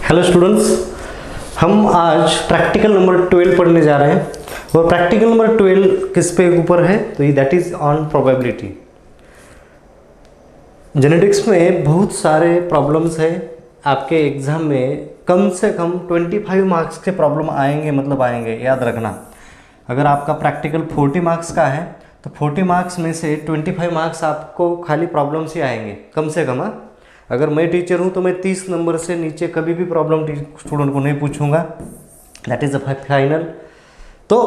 Hello students, हम आज practical number 12 पढ़ने जा रहे हैं और प्रैक्टिकल नंबर 12 किस पे ऊपर है तो that is on probability. Genetics में बहुत सारे प्रॉब्लम्स है। आपके एग्जाम में कम से कम 25 मार्क्स के प्रॉब्लम आएंगे, मतलब आएंगे, याद रखना। अगर आपका प्रैक्टिकल 40 मार्क्स का है तो 40 मार्क्स में से 25 मार्क्स आपको खाली प्रॉब्लम्स ही आएंगे कम से कम। अगर मैं टीचर हूँ तो मैं 30 नंबर से नीचे कभी भी प्रॉब्लम स्टूडेंट को नहीं पूछूंगा, दैट इज़ अ फाइनल। तो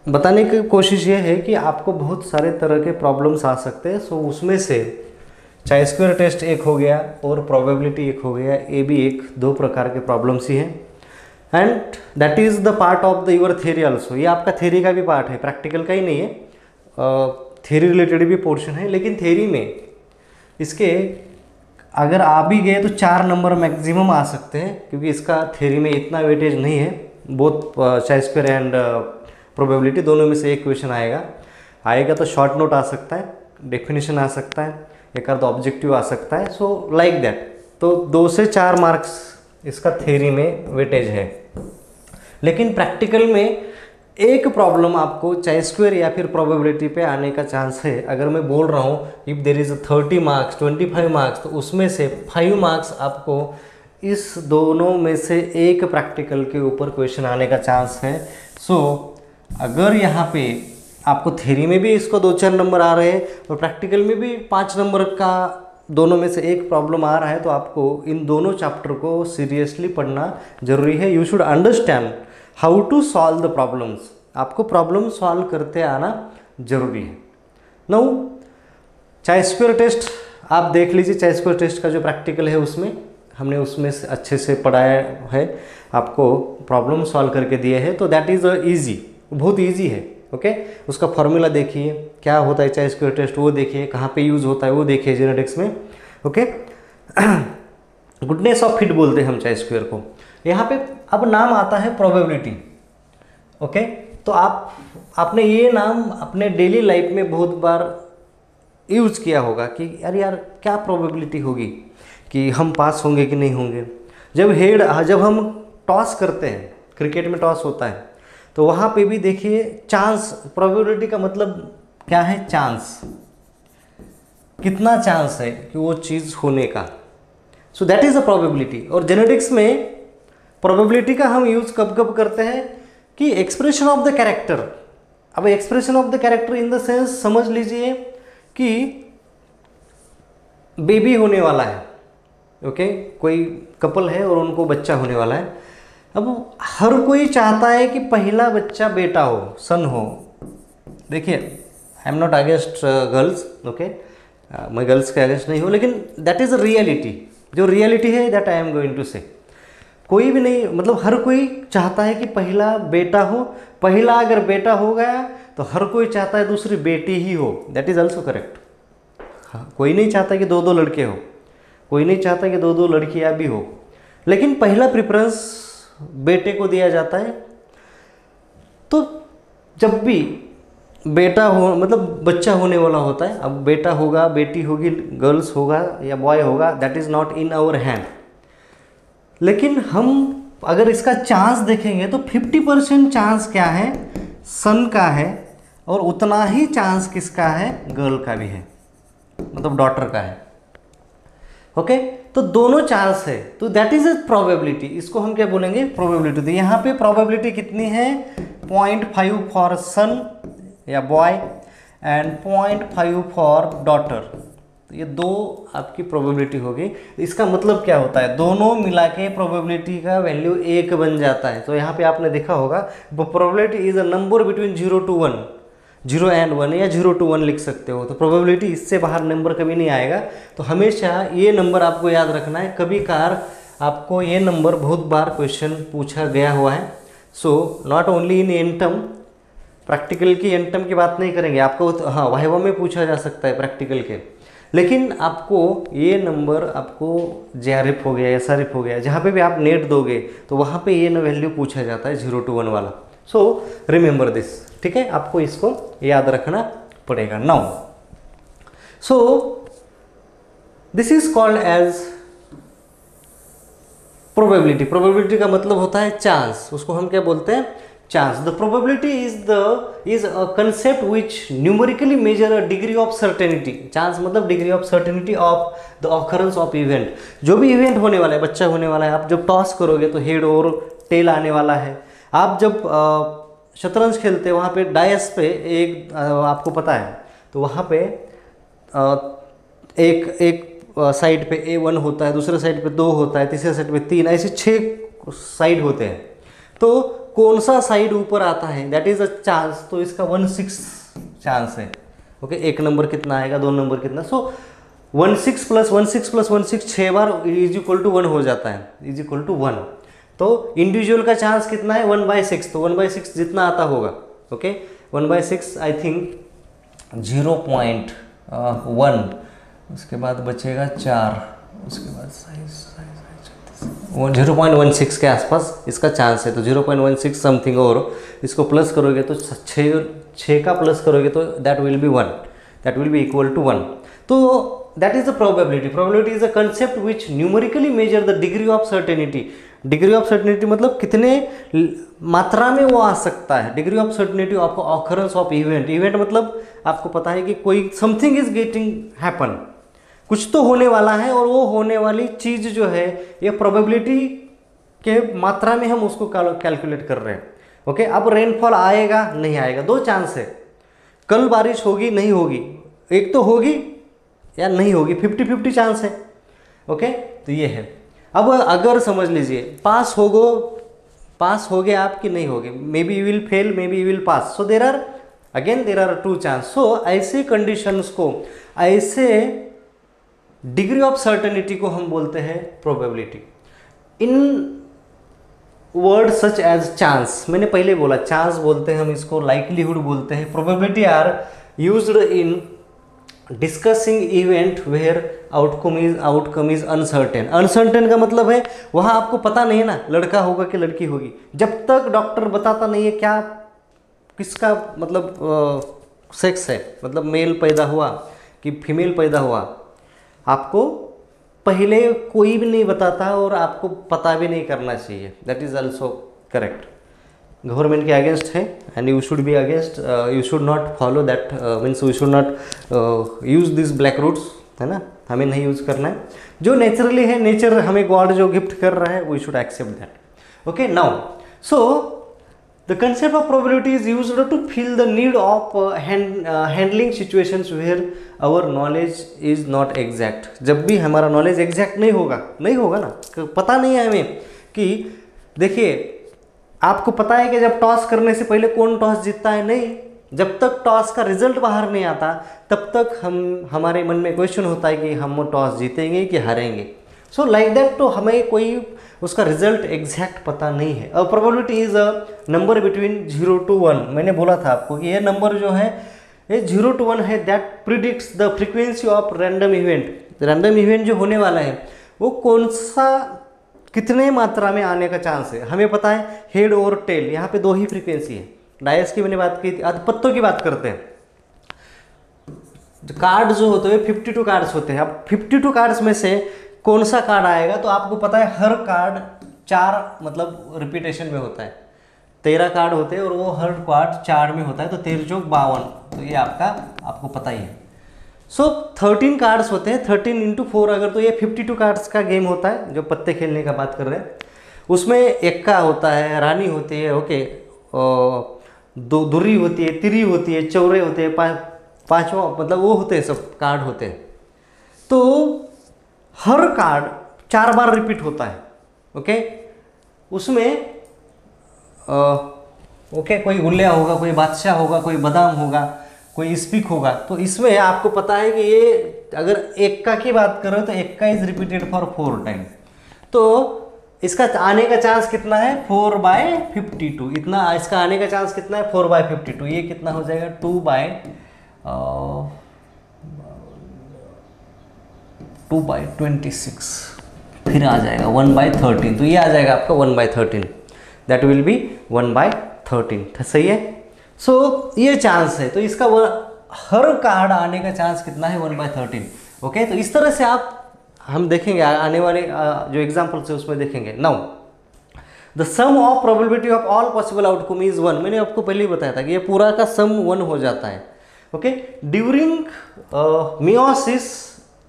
बताने की कोशिश ये है कि आपको बहुत सारे तरह के प्रॉब्लम्स आ सकते हैं। सो उसमें से चाहे स्क्वायर टेस्ट एक हो गया और प्रोबेबिलिटी एक हो गया, ये भी एक दो प्रकार के प्रॉब्लम्स ही हैं। And that is the part of the your theory also. ये आपका थ्योरी का भी पार्ट है, प्रैक्टिकल का ही नहीं है, थ्योरी रिलेटेड भी पोर्शन है। लेकिन थ्योरी में इसके अगर आ भी गए तो 4 नंबर मैक्सिमम आ सकते हैं, क्योंकि इसका थ्योरी में इतना वेटेज नहीं है। बोथ चाहे स्क्वायर एंड प्रोबेबिलिटी दोनों में से एक क्वेश्चन आएगा तो शॉर्ट नोट आ सकता है, डेफिनेशन आ सकता है, एक अर्ध ऑब्जेक्टिव आ सकता है। So like that. तो 2 से 4 मार्क्स इसका थ्योरी में वेटेज है। लेकिन प्रैक्टिकल में एक प्रॉब्लम आपको चाहे स्क्वायर या फिर प्रोबेबिलिटी पे आने का चांस है। अगर मैं बोल रहा हूँ if there is 30 marks 25 marks, तो उसमें से 5 मार्क्स आपको इस दोनों में से एक प्रैक्टिकल के ऊपर क्वेश्चन आने का चांस है। सो अगर यहाँ पे आपको थ्योरी में भी इसको 2-4 नंबर आ रहे हैं और प्रैक्टिकल में भी 5 नंबर का दोनों में से एक प्रॉब्लम आ रहा है, तो आपको इन दोनों चैप्टर को सीरियसली पढ़ना जरूरी है। You should understand how to solve the problems. आपको प्रॉब्लम सॉल्व करते आना जरूरी है। नाउ चाहे स्क्वायर टेस्ट आप देख लीजिए, चाहे स्क्वायर टेस्ट का जो प्रैक्टिकल है उसमें हमने उसमें से अच्छे से पढ़ाया है, आपको प्रॉब्लम सॉल्व करके दिए हैं। तो दैट इज़ ईजी, बहुत ईजी है। ओके, उसका फॉर्मूला देखिए क्या होता है चाहे स्क्वायर टेस्ट, वो देखिए कहाँ पे यूज़ होता है, वो देखिए जेनेटिक्स में। ओके, गुडनेस ऑफ फिट बोलते हैं हम चाहे स्क्वायर को। यहाँ पे अब नाम आता है प्रोबेबिलिटी। ओके, तो आपने ये नाम अपने डेली लाइफ में बहुत बार यूज़ किया होगा कि यार क्या प्रोबेबिलिटी होगी कि हम पास होंगे कि नहीं होंगे। जब हम टॉस करते हैं, क्रिकेट में टॉस होता है, तो वहाँ पे भी देखिए चांस, प्रोबेबिलिटी का मतलब क्या है, चांस, कितना चांस है कि वो चीज़ होने का। So that is a probability. और जेनेटिक्स में प्रोबेबिलिटी का हम यूज़ कब कब करते हैं कि एक्सप्रेशन ऑफ द कैरेक्टर। अब expression of the character in the sense समझ लीजिए कि बेबी होने वाला है। ओके, कोई कपल है और उनको बच्चा होने वाला है। अब हर कोई चाहता है कि पहला बच्चा बेटा हो, सन हो। देखिए, I am not against girls, okay, मैं गर्ल्स के अगेंस्ट नहीं हूँ, लेकिन दैट इज़ अ रियलिटी। जो रियलिटी है that I am going to say. कोई भी नहीं, मतलब हर कोई चाहता है कि पहला बेटा हो। पहला अगर बेटा हो गया तो हर कोई चाहता है दूसरी बेटी ही हो, दैट इज़ ऑल्सो करेक्ट। हाँ, कोई नहीं चाहता कि 2-2 लड़के हो, कोई नहीं चाहता कि 2-2 लड़कियां भी हो, लेकिन पहला प्रेफरेंस बेटे को दिया जाता है। तो जब भी बेटा हो, मतलब बच्चा होने वाला होता है, अब बेटा होगा, बेटी होगी, गर्ल्स होगा या बॉय होगा, that is not in our hand. लेकिन हम अगर इसका चांस देखेंगे तो 50% चांस क्या है, सन का है, और उतना ही चांस किसका है, गर्ल का भी है, मतलब डॉटर का है। ओके, तो दोनों चांस है, तो दैट इज अ प्रोबेबिलिटी। इसको हम क्या बोलेंगे, प्रोबेबिलिटी। तो यहाँ पे प्रोबेबिलिटी कितनी है, 0.5 फॉर सन या बॉय एंड 0.5 फॉर डॉटर। तो ये 2 आपकी प्रोबेबिलिटी होगी। इसका मतलब क्या होता है, दोनों मिला के प्रोबेबिलिटी का वैल्यू 1 बन जाता है। तो यहाँ पे आपने देखा होगा probability is a number between 0 to 1, 0 and 1 या 0 to 1 लिख सकते हो। तो प्रोबेबिलिटी इससे बाहर नंबर कभी नहीं आएगा। तो हमेशा ये नंबर आपको याद रखना है। कभी कार आपको ये नंबर बहुत बार क्वेश्चन पूछा गया हुआ है। सो नॉट ओनली इन एंटम, प्रैक्टिकल की एंटम की बात नहीं करेंगे आपको, हाँ वाइवा में पूछा जा सकता है प्रैक्टिकल के, लेकिन आपको ये नंबर, आपको JRF हो गया, SRF हो गया, जहाँ पे भी आप नेट दोगे तो वहाँ पे ये वैल्यू पूछा जाता है 0 to 1 वाला। सो रिमेंबर दिस, ठीक है, आपको इसको याद रखना पड़ेगा। Now so this is called as probability, probability का मतलब होता है चांस, उसको हम क्या बोलते हैं, chance. The probability is a concept which numerically measure a degree of certainty. Chance मतलब degree of certainty of the occurrence of event. जो भी इवेंट होने वाला है, बच्चा होने वाला है, आप जब टॉस करोगे तो हेड और टेल आने वाला है। आप जब शतरंज खेलते हैं वहाँ पे डायस पे एक आपको पता है, तो वहाँ पे एक साइड पे A1 होता है, दूसरे साइड पे 2 होता है, तीसरे साइड पे 3, ऐसे 6 साइड होते हैं। तो कौन सा साइड ऊपर आता है, दैट इज अ चांस। तो इसका 1/6 चांस है। ओके, 1 नंबर कितना आएगा, 2 नंबर कितना, सो 1/6 प्लस 1/6 प्लस 1/6 6 बार इज इक्वल टू 1 हो जाता है, इज इक्वल टू 1। तो इंडिविजुअल का चांस कितना है, 1/6, तो 1/6 जितना आता होगा। ओके, 1/6 आई थिंक 0.1, उसके बाद बचेगा 4, उसके बाद साइज 0.16 के आसपास इसका चांस है। तो 0.16 समथिंग, और इसको प्लस करोगे तो 6 का प्लस करोगे तो that will be 1, that will be equal to 1। तो that is the probability. Probability is a concept which numerically measure the degree of certainty. Degree of certainty मतलब कितने मात्रा में वो आ सकता है। Degree of certainty of occurrence of event. Event मतलब आपको पता है कि कोई समथिंग इज गेटिंग हैपन, कुछ तो होने वाला है, और वो होने वाली चीज़ जो है ये प्रोबेबिलिटी के मात्रा में हम उसको कैलकुलेट कर रहे हैं। ओके, अब रेनफॉल आएगा नहीं आएगा, 2 चांस है। कल बारिश होगी नहीं होगी, एक तो होगी या नहीं होगी, 50-50 चांस है। ओके, तो ये है। अब अगर समझ लीजिए पास हो गए आप कि नहीं होगे, maybe you will fail, maybe you will pass, so there are 2 chance. So ऐसे कंडीशंस को, ऐसे डिग्री ऑफ सर्टेनिटी को हम बोलते हैं प्रोबेबिलिटी। इन वर्ड सच एज चांस, मैंने पहले बोला चांस बोलते हैं हम इसको, लाइकलीहुड बोलते हैं। Probability are used in discussing event where outcome is uncertain. Uncertain का मतलब है वहाँ आपको पता नहीं है ना लड़का होगा कि लड़की होगी, जब तक डॉक्टर बताता नहीं है क्या किसका मतलब सेक्स है, मतलब मेल पैदा हुआ कि फीमेल पैदा हुआ, आपको पहले कोई भी नहीं बताता और आपको पता भी नहीं करना चाहिए। That is also correct. Government के अगेंस्ट है and you should be against, you should not follow that, means we should not use this black routes, है ना, हमें नहीं यूज करना है। जो नेचुरली है, नेचर हमें गॉड जो गिफ्ट कर रहा है, we should accept that. Okay, now so the concept of probability is used to fill the need of handling situations where our knowledge is not exact। जब भी हमारा नॉलेज एग्जैक्ट नहीं होगा ना, पता नहीं है हमें कि, देखिए आपको पता है कि जब टॉस करने से पहले कौन टॉस जीतता है, नहीं, जब तक टॉस का रिजल्ट बाहर नहीं आता तब तक हमारे मन में क्वेश्चन होता है कि हम टॉस जीतेंगे कि हारेंगे। सो लाइक दैट, तो हमें कोई उसका रिजल्ट एग्जैक्ट पता नहीं है। और probability is a number between 0 to 1। मैंने बोला था आपको कि ये नंबर जो है ये 0 to 1 है, that predicts the frequency of random event. Random event जो होने वाला है वो कौन सा कितने मात्रा में आने का चांस है। हमें पता है हेड और टेल, यहाँ पे 2 ही फ्रीक्वेंसी है। डायस की मैंने बात की थी। अब पत्तों की बात करते हैं। कार्ड जो होते हैं 52 कार्ड्स होते हैं। अब 52 कार्ड्स में से कौन सा कार्ड आएगा, तो आपको पता है हर कार्ड 4 मतलब रिपीटेशन में होता है। 13 कार्ड होते हैं और वो हर कार्ड 4 में होता है, तो 13 चौक 52, तो ये आपको पता ही है। सो 13 कार्ड्स होते हैं, 13 into 4 अगर, तो ये 52 कार्ड्स का गेम होता है जो पत्ते खेलने का बात कर रहे हैं। उसमें एक्का होता है, रानी होती है, ओके, दुर्री होती है, तिरी होती है, चौरे होते हैं, पांचवा मतलब वो होते हैं, सब कार्ड होते हैं। तो हर कार्ड 4 बार रिपीट होता है। ओके, उसमें ओके कोई गुल्लिया होगा, कोई बादशाह होगा, कोई बादाम होगा, कोई स्पीक होगा। तो इसमें आपको पता है कि ये अगर एक्का की बात करें तो Ekka is repeated for 4 time, तो इसका आने का चांस कितना है 4/52। इतना इसका आने का चांस कितना है 4/52। ये कितना हो जाएगा 2/26, फिर आ जाएगा 1/13। तो ये आ जाएगा आपका 1/13, दैट विल बी 1/13। सही है। सो ये चांस है, तो इसका हर कार्ड आने का चांस कितना है 1/13। ओके, तो इस तरह से आप हम देखेंगे आने वाले जो एग्जाम्पल्स है उसमें देखेंगे। Now the sum of probability of all possible outcome is 1। मैंने आपको पहले ही बताया था कि ये पूरा का सम 1 हो जाता है। Okay, during meiosis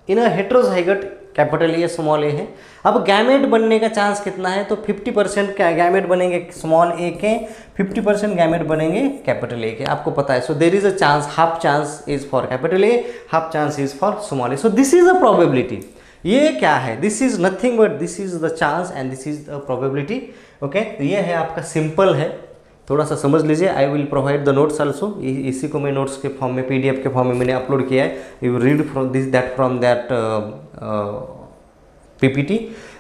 in a heterozygote capital A small A है। अब गैमेट बनने का चांस कितना है, तो 50% गैमेट बनेंगे स्मॉल ए के, 50% गैमेट बनेंगे कैपिटल ए के, आपको पता है। So there is a chance, half chance is for capital A, half chance is for small A. So this is a probability. ये क्या है, this is nothing but this is the chance and this is the probability. Okay, तो ये है आपका simple है, थोड़ा सा समझ लीजिए। I will provide the notes also, इसी को मैं नोट्स के फॉर्म में पीडीएफ के फॉर्म में मैंने अपलोड किया है। You read from this that from that PPT,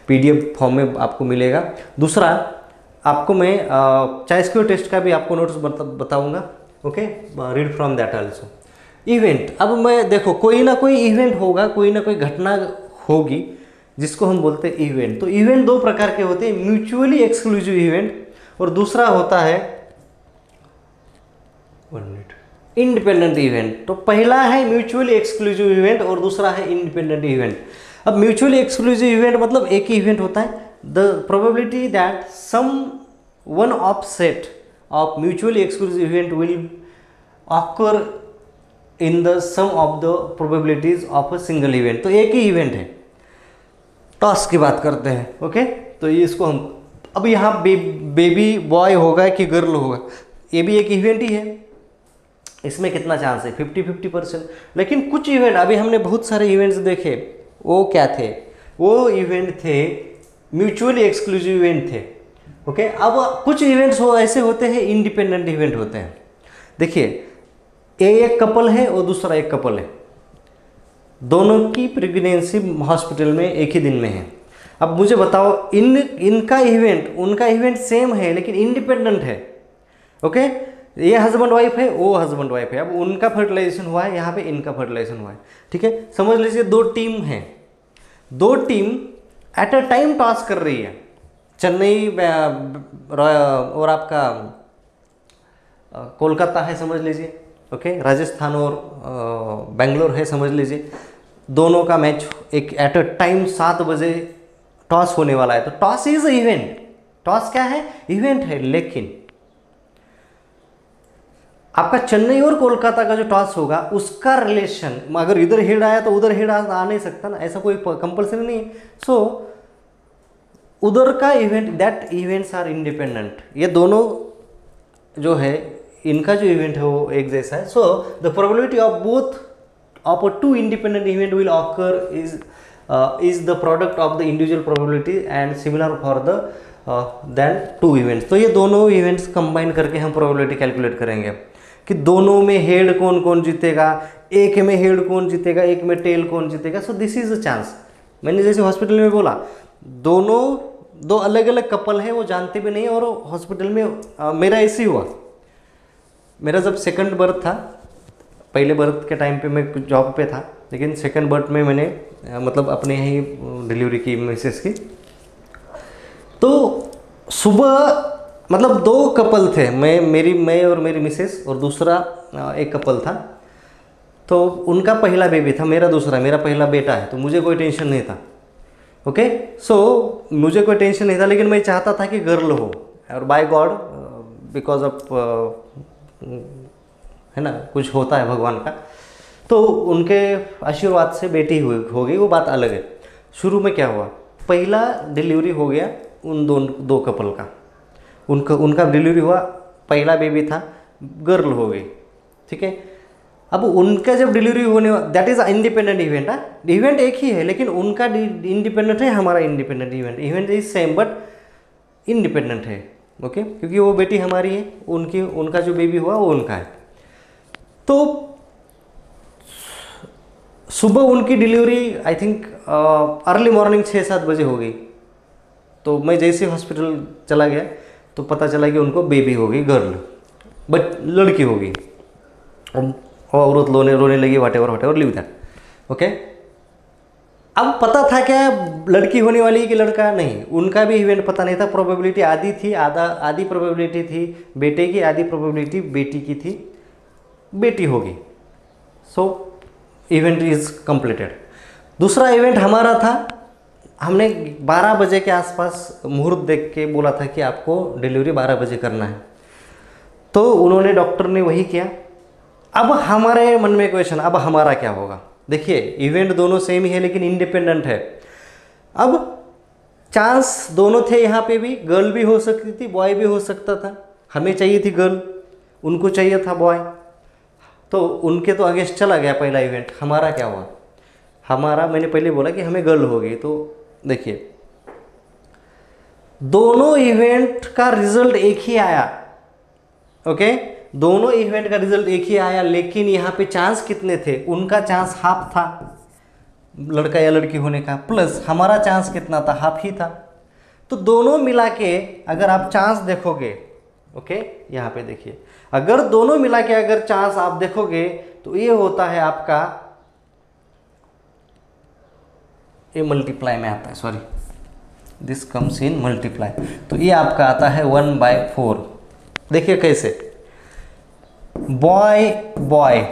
PDF form में आपको मिलेगा। दूसरा आपको मैं चाहे स्क्योर टेस्ट का भी आपको नोट्स बताऊंगा। Okay, read from that also. Event, अब मैं देखो कोई ना कोई इवेंट होगा, कोई ना कोई घटना होगी जिसको हम बोलते हैं इवेंट। तो इवेंट दो प्रकार के होते हैं, म्यूचुअली एक्सक्लूसिव इवेंट और दूसरा होता है इंडिपेंडेंट इवेंट। तो पहला है म्यूचुअली एक्सक्लूसिव इवेंट और दूसरा है इंडिपेंडेंट इवेंट। अब म्यूचुअली एक्सक्लूसिव इवेंट मतलब एक ही इवेंट होता है। The probability that some one of set of mutually exclusive event will occur in the sum of the probabilities of a single event. तो एक ही इवेंट है, टॉस की बात करते हैं। ओके, तो ये इसको हम अब यहाँ बेबी बॉय होगा कि गर्ल होगा, ये भी एक इवेंट ही है। इसमें कितना चांस है, 50-50%। लेकिन कुछ इवेंट, अभी हमने बहुत सारे इवेंट्स देखे, वो क्या थे, वो इवेंट थे म्यूचुअली एक्सक्लूसिव इवेंट थे। ओके, अब कुछ इवेंट्स वो ऐसे होते हैं इंडिपेंडेंट इवेंट होते हैं। देखिए, एक कपल है और दूसरा एक कपल है, दोनों की प्रेगनेंसी हॉस्पिटल में एक ही दिन में है। अब मुझे बताओ, इनका इवेंट उनका इवेंट सेम है लेकिन इंडिपेंडेंट है। ओके, ये हस्बैंड वाइफ है, वो हस्बैंड वाइफ है। अब उनका फर्टिलाइजेशन हुआ है, यहाँ पे इनका फर्टिलाइजेशन हुआ है। ठीक है, समझ लीजिए दो टीम है, दो team at a time toss कर रही है। चेन्नई और आपका कोलकाता है समझ लीजिए। ओके, राजस्थान और बेंगलोर है समझ लीजिए। दोनों का मैच एक एट अ टाइम 7 बजे टॉस होने वाला है। तो टॉस इज इवेंट, टॉस क्या है, इवेंट है। लेकिन आपका चेन्नई और कोलकाता का जो टॉस होगा उसका रिलेशन, अगर इधर हेड आया तो उधर हेड आ नहीं सकता ना, ऐसा कोई कंपल्सरी नहीं है। सो उधर का event, that events are independent. ये दोनों जो है, इनका जो इवेंट है वो एक जैसा है। So the probability of both of a two independent event will occur is the product of the individual probability and similar for the than two events। तो ये दोनों इवेंट्स कंबाइन करके हम प्रोबेबिलिटी कैलकुलेट करेंगे कि दोनों में हेड कौन कौन जीतेगा, एक में हेड कौन जीतेगा, एक में टेल कौन जीतेगा। सो दिस इज अ चांस। मैंने जैसे हॉस्पिटल में बोला, दोनों दो अलग अलग कपल है, वो जानते भी नहीं, और हॉस्पिटल में मेरा ऐसे ही हुआ। मेरा जब सेकंड बर्थ था, पहले बर्थ के टाइम पे मैं जॉब पे था, लेकिन सेकंड बर्थ में मैंने मतलब अपने ही डिलीवरी की मिसेस की। तो सुबह मतलब दो कपल थे, मैं और मेरी मिसेस, और दूसरा एक कपल था। तो उनका पहला बेबी था, मेरा दूसरा, मेरा पहला बेटा है, तो मुझे कोई टेंशन नहीं था। ओके, सो मुझे कोई टेंशन नहीं था, लेकिन मैं चाहता था कि गर्ल हो, और बाय गॉड बिकॉज ऑफ है ना, कुछ होता है भगवान का, तो उनके आशीर्वाद से बेटी हो गई, वो बात अलग है। शुरू में क्या हुआ, पहला डिलीवरी हो गया उन दो कपल का, उनका डिलीवरी हुआ, पहला बेबी था, गर्ल हो गई। ठीक है, अब उनका जब डिलीवरी होने, that is independent event. Event एक ही है, लेकिन उनका इंडिपेंडेंट है, हमारा independent event is same but independent है। ओके, क्योंकि वो बेटी हमारी है, उनका जो बेबी हुआ वो उनका है। तो सुबह उनकी delivery I think early morning 6-7 बजे हो गई। तो मैं जैसे हॉस्पिटल चला गया तो पता चला कि उनको बेबी हो गई, गर्ल, बट लड़की हो गई। औरत रोने लगी, what ever live that. Okay, अब पता था क्या लड़की होने वाली कि लड़का, नहीं, उनका भी इवेंट पता नहीं था। प्रोबेबिलिटी आधी थी, आधी प्रोबेबिलिटी थी बेटे की, आधी प्रोबेबिलिटी बेटी की थी, बेटी होगी। सो इवेंट इज कंप्लीटेड। दूसरा इवेंट हमारा था, हमने 12 बजे के आसपास मुहूर्त देख के बोला था कि आपको डिलीवरी 12 बजे करना है, तो उन्होंने डॉक्टर ने वही किया। अब हमारे मन में क्वेश्चन, अब हमारा क्या होगा? देखिए इवेंट दोनों सेम ही है लेकिन इंडिपेंडेंट है। अब चांस दोनों थे, यहाँ पे भी गर्ल भी हो सकती थी, बॉय भी हो सकता था। हमें चाहिए थी गर्ल, उनको चाहिए था बॉय, तो उनके तो अगेंस्ट चला गया पहला इवेंट। हमारा क्या हुआ? हमारा, मैंने पहले बोला कि हमें गर्ल होगी, तो देखिए दोनों इवेंट का रिजल्ट एक ही आया। ओके, दोनों इवेंट का रिजल्ट एक ही आया, लेकिन यहाँ पे चांस कितने थे? उनका चांस हाफ था लड़का या लड़की होने का, प्लस हमारा चांस कितना था? हाफ ही था। तो दोनों मिला के अगर आप चांस देखोगे, ओके यहाँ पे देखिए, अगर दोनों मिला के अगर चांस आप देखोगे तो ये होता है आपका, ये मल्टीप्लाई में आता है, sorry this comes in multiply, तो ये आपका आता है 1/4। देखिए कैसे, बॉय बॉय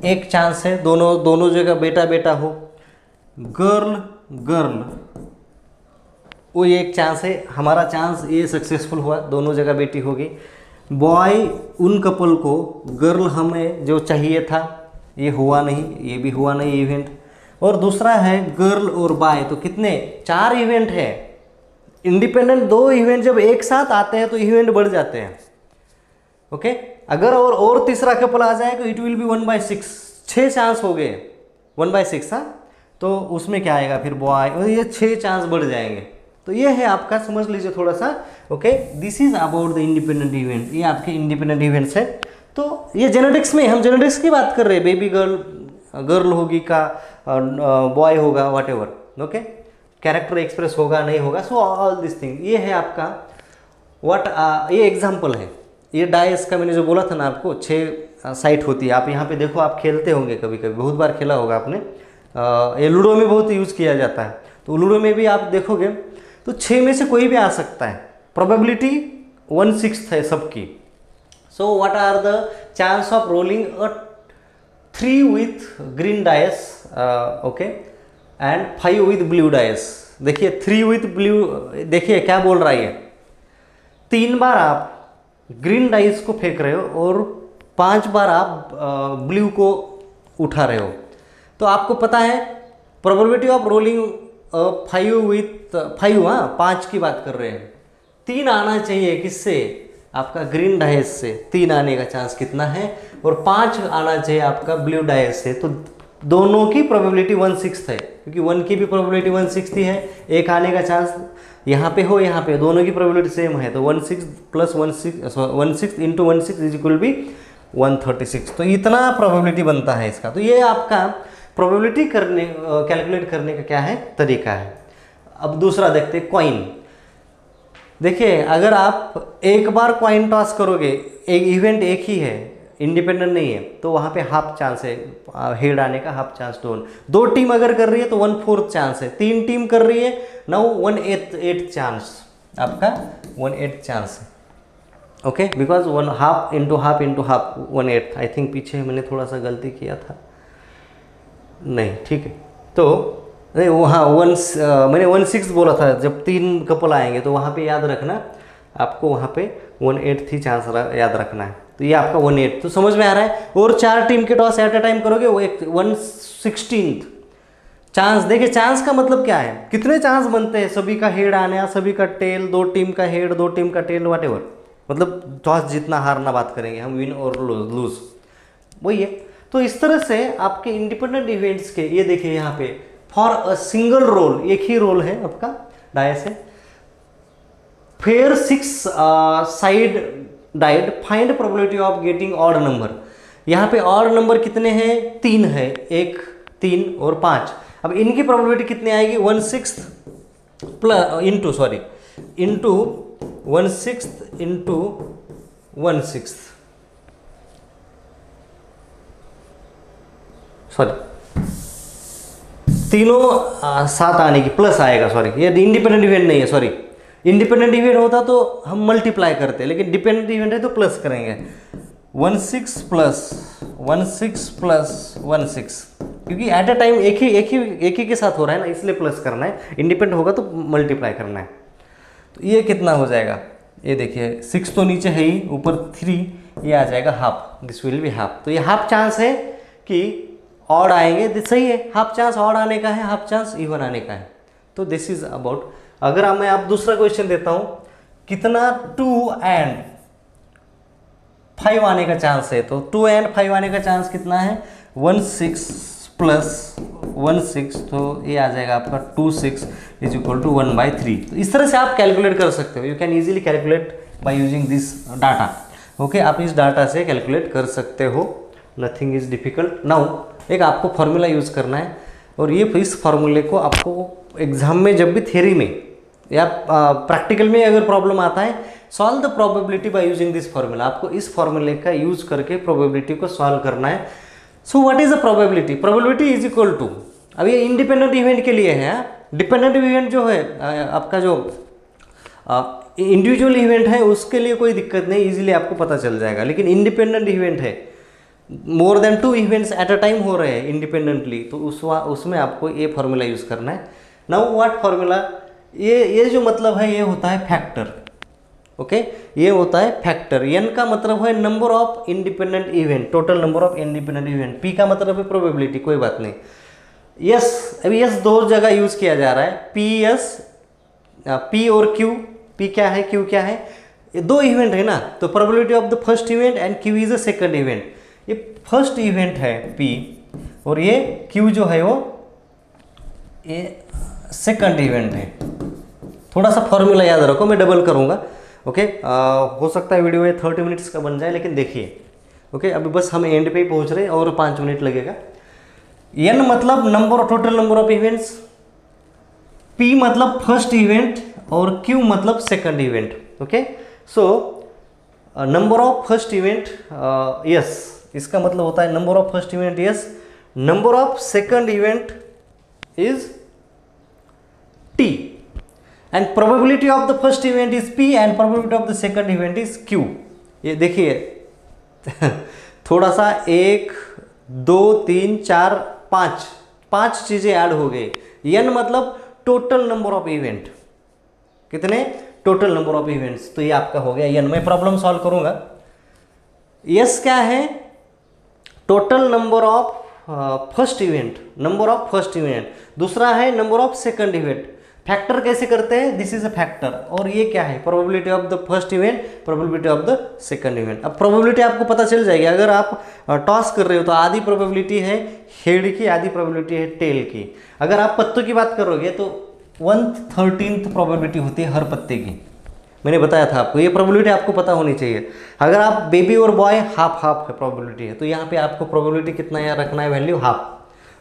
एक चांस है, दोनों जगह बेटा बेटा हो, गर्ल गर्ल वो एक चांस है। हमारा चांस ये सक्सेसफुल हुआ, दोनों जगह बेटी होगी। बॉय उन कपल को, गर्ल हमें जो चाहिए था ये हुआ नहीं, ये भी हुआ नहीं इवेंट। और दूसरा है गर्ल और बॉय, तो कितने? 4 इवेंट है। इंडिपेंडेंट 2 इवेंट जब एक साथ आते हैं तो इवेंट बढ़ जाते हैं। ओके, अगर और तीसरा कपल आ जाए तो इट विल बी 1/6, 6 चांस हो गए 1/6। हाँ, तो उसमें क्या आएगा फिर? बॉय, और ये 6 चांस बढ़ जाएंगे। तो ये है आपका, समझ लीजिए थोड़ा सा। Okay, this is about the independent event, ये आपके इंडिपेंडेंट इवेंट्स है। तो ये जेनेटिक्स में, हम जेनेटिक्स की बात कर रहे हैं, बेबी गर्ल होगी का बॉय होगा, what ever. Okay, character express होगा नहीं होगा, सो ऑल दिस थिंग। ये है आपका ये एग्जाम्पल है। ये डाइस का मैंने जो बोला था ना आपको, 6 साइट होती है। आप यहाँ पे देखो, आप खेलते होंगे कभी कभी, बहुत बार खेला होगा आपने। ये लूडो में बहुत यूज़ किया जाता है, तो लूडो में भी आप देखोगे तो 6 में से कोई भी आ सकता है। प्रोबेबिलिटी 1/6 है सबकी। So what are the chance of rolling a 3 with green dice, okay, and 5 with blue dice. देखिए 3 विथ ब्लू, देखिए क्या बोल रहा है, 3 बार आप ग्रीन डाइस को फेंक रहे हो और 5 बार आप ब्लू को उठा रहे हो। तो आपको पता है प्रोबेबिलिटी ऑफ रोलिंग 5 विथ 5, हाँ 5 की बात कर रहे हैं। 3 आना चाहिए किससे? आपका ग्रीन डाइस से 3 आने का चांस कितना है, और 5 आना चाहिए आपका ब्लू डाइस से। तो दोनों की प्रोबेबिलिटी 1/6 है, क्योंकि 1 की भी प्रोबेबिलिटी 1/6 है, एक आने का चांस यहाँ पे हो, यहाँ पे दोनों की प्रोबेबिलिटी सेम है। तो 1/6 + 1/6 इंटू 1/6 इज इक्वल बी 136। तो इतना प्रोबेबिलिटी बनता है इसका। तो ये आपका प्रोबेबिलिटी कैलकुलेट करने का क्या है? तरीका है। अब दूसरा देखते हैं, कॉइन। देखिए अगर आप एक बार कॉइन टॉस करोगे, एक इवेंट एक ही है, इंडिपेंडेंट नहीं है, तो वहाँ पे हाफ चांस है हेड आने का, हाफ चांस टोन। 2 टीम अगर कर रही है तो 1/4 चांस है, 3 टीम कर रही है नाउ 1/8 चांस, आपका 1/8 चांस है। Okay, because 1 half into half 1/8। I think पीछे मैंने थोड़ा सा गलती किया था, नहीं ठीक है। तो नहीं वहाँ मैंने 1/6 बोला था, जब 3 कपल आएंगे तो वहाँ पे याद रखना, आपको वहाँ पे 1/8 ही चांस याद रखना है। तो ये आपका 1/8 तो समझ में आ रहा है। और 4 टीम के टॉस एट ए टाइम करोगे, वो एक 1/16 चांस। देखिए चांस का मतलब क्या है, कितने चांस बनते हैं सभी का हेड आने, सभी का टेल, 2 टीम का हेड 2 टीम का टेल, वट एवर, मतलब टॉस जीतना हारना बात करेंगे हम, विन और लूज, वही है। तो इस तरह से आपके इंडिपेंडेंट इवेंट्स के, ये देखिए यहाँ पे फॉर अ सिंगल रोल, एक ही रोल है आपका, डायस है, fair 6 side died, find probability of getting odd number. यहाँ पे ऑड नंबर कितने हैं? 3 है, 1 3 और 5। अब इनकी प्रोबेबिलिटी कितनी आएगी? 1/6 इंटू 1/6 इंटू 1/6, सॉरी तीनों 7 आने की प्लस आएगा, सॉरी ये इंडिपेंडेंट इवेंट नहीं है, सॉरी इंडिपेंडेंट इवेंट होता तो हम मल्टीप्लाई करते, लेकिन डिपेंडेंट इवेंट है तो प्लस करेंगे। 1/6 प्लस 16 प्लस 16, क्योंकि एट अ टाइम एक ही के साथ हो रहा है ना, इसलिए प्लस करना है, इंडिपेंडेंट होगा तो मल्टीप्लाई करना है। तो ये कितना हो जाएगा, ये देखिए 6 तो नीचे है ही, ऊपर 3, ये आ जाएगा half, this will be half. तो ये हाफ चांस है कि ऑड आएंगे, सही है, हाफ चांस ऑड आने का है, हाफ चांस इवन आने का है। तो दिस इज अबाउट। अगर मैं आप दूसरा क्वेश्चन देता हूं, कितना 2 and 5 आने का चांस है, तो 2 and 5 आने का चांस कितना है, 16 प्लस 16, तो ये आ जाएगा आपका 26 इज इक्वल टू 1/3। तो इस तरह से आप कैलकुलेट कर सकते हो, you can easily calculate by using this data. Okay, आप इस डाटा से कैलकुलेट कर सकते हो, नथिंग इज डिफिकल्ट। नाउ एक आपको फॉर्मूला यूज करना है, और ये इस फॉर्मूले को आपको एग्जाम में जब भी थ्योरी में या प्रैक्टिकल में अगर प्रॉब्लम आता है, solve the probability by using this formula. आपको इस फॉर्मूले का यूज करके प्रोबेबिलिटी को सॉल्व करना है। So what is the probability, probability is equal to, अब ये इंडिपेंडेंट इवेंट के लिए है, डिपेंडेंट इवेंट जो है आपका जो इंडिविजुअल इवेंट है उसके लिए कोई दिक्कत नहीं, इजीली आपको पता चल जाएगा। लेकिन इंडिपेंडेंट इवेंट है, more than 2 events at a time हो रहे हैं इंडिपेंडेंटली, तो उसमें आपको ये फॉर्मूला यूज करना है। नाउ व्हाट फॉर्मूला, ये जो मतलब है ये होता है फैक्टर। ओके, ये होता है फैक्टर। एन का मतलब है number of independent event, total number of independent event. P का मतलब है प्रोबेबिलिटी, कोई बात नहीं। यस, अभी यस दो जगह यूज किया जा रहा है, पी यस, पी और क्यू। पी क्या है, क्यू क्या है, ये 2 इवेंट है ना, तो probability of the first event and Q is a second event. ये फर्स्ट इवेंट है पी, और ये क्यू जो है वो ये सेकंड इवेंट है। थोड़ा सा फॉर्मूला याद रखो, मैं डबल करूंगा। ओके, हो सकता है वीडियो ये 30 मिनट्स का बन जाए, लेकिन देखिए। ओके, अभी बस हम एंड पे ही पहुंच रहे हैं और 5 मिनट लगेगा। एन मतलब number, total number of events, P मतलब फर्स्ट इवेंट, और क्यू मतलब second event. Okay, so number of first event yes, इसका मतलब होता है number of first event yes, number of second event is T, and probability of the first event is P and probability of the second event is Q. ये देखिए थोड़ा सा 1 2 3 4 5 चीजें add हो गई। एन मतलब टोटल नंबर ऑफ इवेंट, कितने, total number of events. तो ये आपका हो गया एन। मैं प्रॉब्लम सॉल्व करूंगा। यस क्या है, total number of first event, number of first event. दूसरा है number of second event. Factor कैसे करते हैं, दिस इज अ फैक्टर। और ये क्या है, probability of the first event, probability of the second event. अब प्रोबेबिलिटी आपको पता चल जाएगी, अगर आप टॉस कर रहे हो तो आधी प्रोबेबिलिटी है हेड की, आधी प्रोबेबिलिटी है टेल की। अगर आप पत्तों की बात करोगे तो 1/13 प्रोबेबिलिटी होती है हर पत्ते की। मैंने बताया था आपको, ये प्रोबेबिलिटी आपको पता होनी चाहिए। अगर आप बेबी और बॉय हाफ हाफ है प्रोबेबिलिटी है, तो यहाँ पे आपको प्रोबेबिलिटी कितना यहाँ रखना है, वैल्यू हाफ।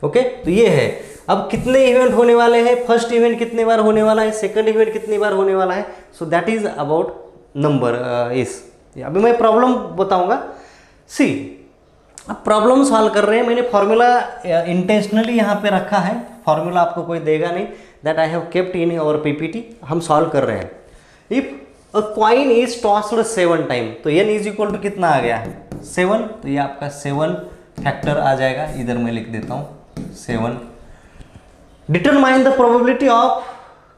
ओके, तो ये है। अब कितने इवेंट होने वाले हैं, फर्स्ट इवेंट कितने बार होने वाला है, सेकंड इवेंट कितनी बार होने वाला है, so that is about number इस। अभी मैं प्रॉब्लम बताऊंगा। सी, अब प्रॉब्लम सॉल्व कर रहे हैं, मैंने फॉर्मूला इंटेंशनली यहाँ पे रखा है, फॉर्मूला आपको कोई देगा नहीं, that I have kept in our PPT. हम सॉल्व कर रहे हैं। If a coin is tossed 7 time, तो एन इज इक्वल टू कितना आ गया, 7। तो ये आपका 7 फैक्टर आ जाएगा, इधर मैं लिख देता हूँ 7। Determine the probability of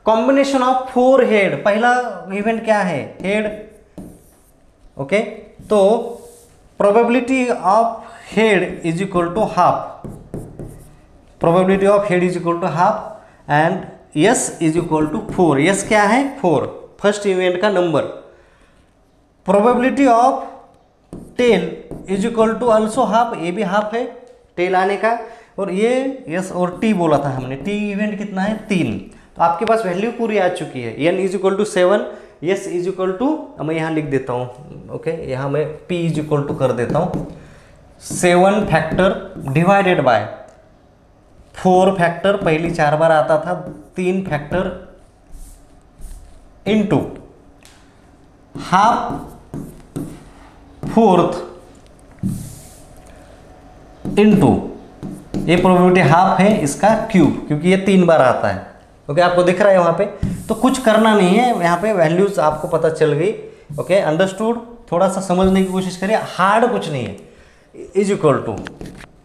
combination of 4 head. पहला इवेंट क्या है, हेड। ओके, तो probability of head is equal to half, probability of head is equal to half, and yes is equal to 4। Yes क्या है, 4, फर्स्ट इवेंट का नंबर। Probability of tail is equal to also half, ये भी half है tell आने का। और ये यस और टी बोला था हमने, टी इवेंट कितना है, 3। तो आपके पास वैल्यू पूरी आ चुकी है। N is equal to 7, yes is equal to, मैं यहाँ लिख देता हूँ। ओके, यहाँ मैं पी इज इक्वल टू कर देता हूँ 7 फैक्टर डिवाइडेड बाय 4 फैक्टर, पहली 4 बार आता था, 3 factor into half 4th into, ये प्रोबेबिलिटी हाफ है इसका क्यूब, क्योंकि ये 3 बार आता है। ओके, आपको दिख रहा है वहाँ पे, तो कुछ करना नहीं है, यहाँ पे वैल्यूज आपको पता चल गई। Okay, understood. थोड़ा सा समझने की कोशिश करिए, हार्ड कुछ नहीं है। इज इक्वल टू,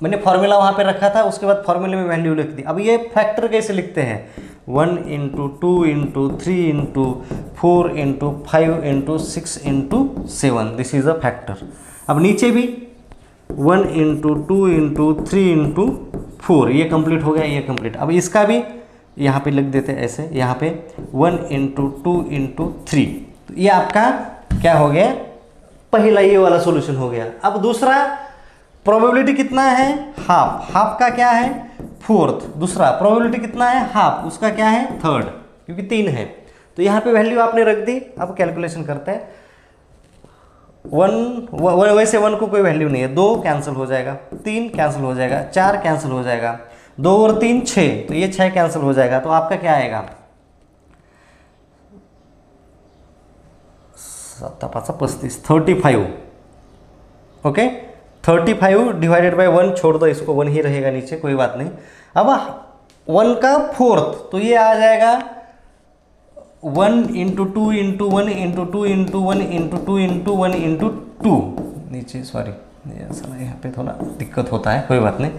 मैंने फॉर्मूला वहाँ पे रखा था, उसके बाद फॉर्मूले में वैल्यू लिख दी। अब ये फैक्टर कैसे लिखते हैं, 1 into 2 into 3 into 4 into 5 into 6 into 7, this is a factor. अब नीचे भी 1 इंटू 2 इंटू 3 इंटू 4, ये कंप्लीट हो गया, ये कंप्लीट। अब इसका भी यहाँ पे लिख देते हैं ऐसे, यहाँ पे 1 इंटू 2 इंटू 3, तो ये आपका क्या हो गया, पहला ये वाला सॉल्यूशन हो गया। अब दूसरा प्रोबेबिलिटी कितना है, हाफ, हाफ का क्या है फोर्थ, दूसरा प्रोबेबिलिटी कितना है हाफ, उसका क्या है थर्ड, क्योंकि 3 है। तो यहाँ पे वैल्यू आपने रख दी। अब कैलकुलेशन करते हैं, 1 वैसे 1 को कोई वैल्यू नहीं है, 2 कैंसिल हो जाएगा, 3 कैंसिल हो जाएगा, 4 कैंसिल हो जाएगा, 2 और 3 6, तो ये 6 कैंसिल हो जाएगा। तो आपका क्या आएगा 35, 35, ओके। 35 डिवाइडेड बाय 1, छोड़ दो इसको, 1 ही रहेगा नीचे, कोई बात नहीं। अब 1 का फोर्थ, तो ये आ जाएगा 1 into 2 into 1 into 2 into 1 into 2 into 1 into 2, नीचे सॉरी यहाँ पे थोड़ा दिक्कत होता है, कोई बात नहीं।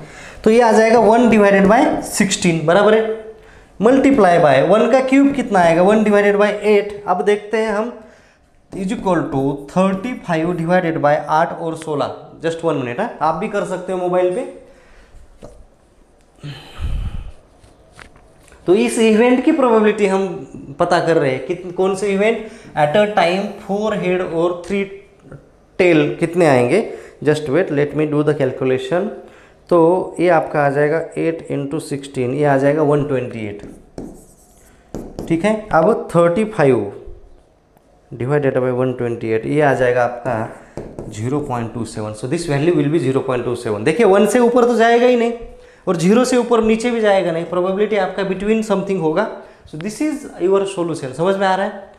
तो ये आ जाएगा 1 डिवाइडेड बाय 16 बराबर है, मल्टीप्लाई बाय 1 का क्यूब कितना आएगा 1 डिवाइडेड बाय 8। अब देखते हैं हम, is equal to 35 divided by 8 और 16, जस्ट 1 मिनट है, आप भी कर सकते हो मोबाइल पे। तो इस इवेंट की प्रोबेबिलिटी हम पता कर रहे हैं, कौन से event, at a time 4 head और 3 टेल कितने आएंगे, just wait let me do the calculation. तो ये आपका आ जाएगा 8 इंटू 16, ये आ जाएगा 128, ठीक है। अब 35 डिवाइडेड बाई 128, ये आ जाएगा आपका 0.27, so this value will be 0.27। देखिए 1 से ऊपर तो जाएगा ही नहीं, और 0 से ऊपर नीचे भी जाएगा नहीं, प्रोबेबिलिटी आपका बिटवीन समथिंग होगा। सो दिस इज योर सॉल्यूशन, समझ में आ रहा है।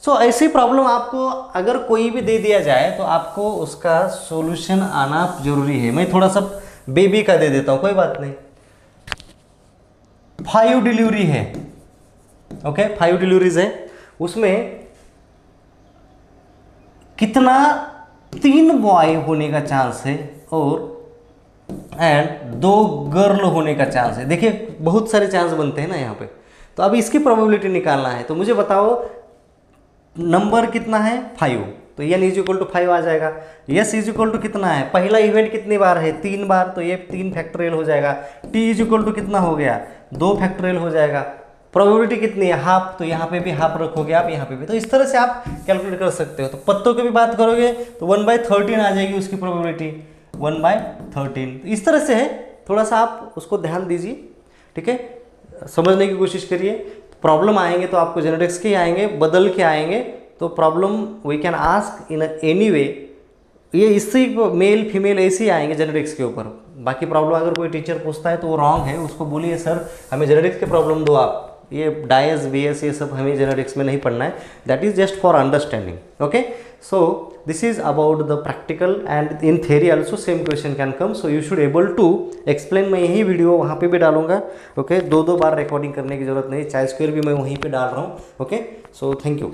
सो ऐसी प्रॉब्लम आपको अगर कोई भी दे दिया जाए तो आपको उसका सॉल्यूशन आना जरूरी है। मैं थोड़ा सा बेबी का दे देता हूं, कोई बात नहीं। 5 डिलीवरी है, ओके 5 डिलीवरीज है, उसमें कितना 3 बॉय होने का चांस है और एंड 2 गर्ल होने का चांस है। देखिए बहुत सारे चांस बनते हैं ना यहाँ पे, तो अब इसकी प्रोबेबिलिटी निकालना है। तो मुझे बताओ नंबर कितना है 5, तो एन इज इक्वल टू 5 आ जाएगा। यस इज इक्वल टू कितना है, पहला इवेंट कितनी बार है 3 बार, तो ये 3 फैक्टोरियल हो जाएगा। टी इज इक्वल टू कितना हो गया 2 फैक्टोरियल हो जाएगा। प्रोबेबिलिटी कितनी है हाफ, तो यहाँ पे भी हाफ रखोगे आप, यहाँ पे भी। तो इस तरह से आप कैलकुलेट कर सकते हो। तो पत्तों की भी बात करोगे तो 1/13 आ जाएगी उसकी प्रोबेबिलिटी, 1/13। इस तरह से है, थोड़ा सा आप उसको ध्यान दीजिए, ठीक है, समझने की कोशिश करिए। प्रॉब्लम आएंगे तो आपको जेनेटिक्स के आएंगे, बदल के आएंगे, तो problem we can ask in any way, ये इससे मेल फीमेल ऐसे ही आएंगे जेनेटिक्स के ऊपर। बाकी प्रॉब्लम अगर कोई टीचर पूछता है तो वो रॉन्ग है, उसको बोलिए सर हमें जेनेटिक्स के प्रॉब्लम दो आप, ये डायस बीएस ये सब हमें जेनेटिक्स में नहीं पढ़ना है, that is just for understanding, okay. So this is about the practical and in theory also same question can come, so you should able to explain. मैं यही वीडियो वहाँ पे भी डालूंगा, ओके 2-2 बार रिकॉर्डिंग करने की जरूरत नहीं, चाय स्क्वायर भी मैं वहीं पे डाल रहा हूँ, ओके। So thank you.